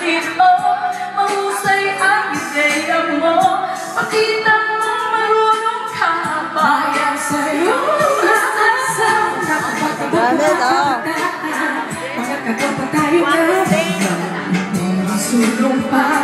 kapatid mo, mahusay ang ideya mo. Pakita mo marunong ka, bayan sa'yo. Mga kapatay na, mga sulong pa.